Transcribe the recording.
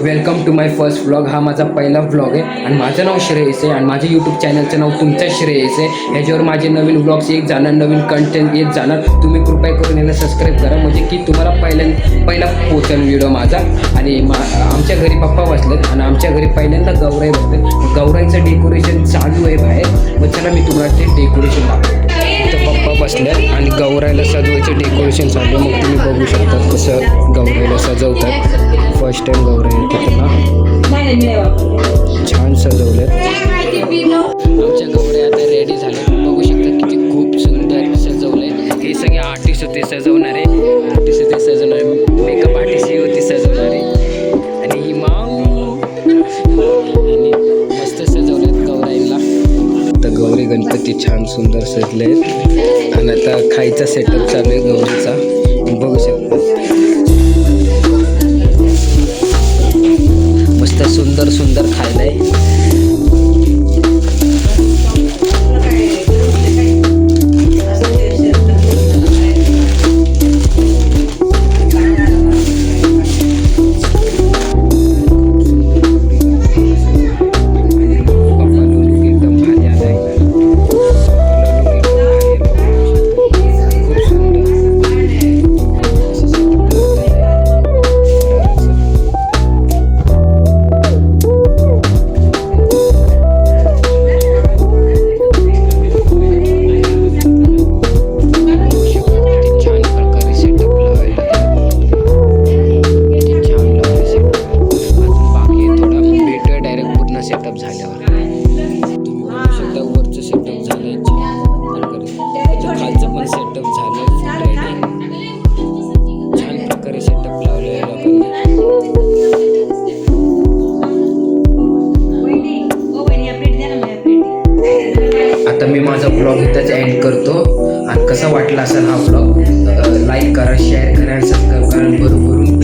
Welcome to my first vlog. हा माझा पहिला व्लॉग आहे आणि माझं नाव श्रेयस आहे आणि माझ्या यूट्यूब चॅनलचं नाव तुमचं श्रेयस आहे. ह्याच्यावर माझे नवीन व्लॉग्स येत जाणार, नवीन कंटेंट येत जाणार. तुम्ही कृपया करून याला सबस्क्राईब करा म्हणजे की तुम्हाला पहिला पोचेल व्हिडिओ माझा. आणि आमच्या घरी पप्पा बसलेत आणि आमच्या घरी पहिल्यांदा गौराई बसलेत. गौराईचं डेकोरेशन चालू आहे बाहेर. मग चला मी तुम्हाला ते डेकोरेशन दाखवतो. तर पप्पा बसल्यात आणि गौराईला सजवायचं डेकोरेशन चालू आहे. मग तुम्ही बघू शकता कसं गौराईला सजवतात. फर्स्ट टाइम गौराई येते त्यांना छान सजवलेत. आमच्या गौराई आता रेडी झाले. बघू शकता किती खूप सुंदर सजवलंय. हे सगळे आर्टिस्ट होते सजवणारे. मेकअप आर्टिस्ट ही होती सजवणारे आणि ही माऊ आणि मस्त सजवलेत गौराईला. तर गौरी गणपती छान सुंदर सजलेत आणि आता खायचा सेटअप चालू आहे गौरीचा. बघू शकता मस्त सुंदर सुंदर खायला आहे. आता मी माझा ब्लॉग इथंच एंड करतो. आणि कसा वाटला असेल हा ब्लॉग लाईक करा, शेअर करा, सबस्क्राईब करा, भरभरून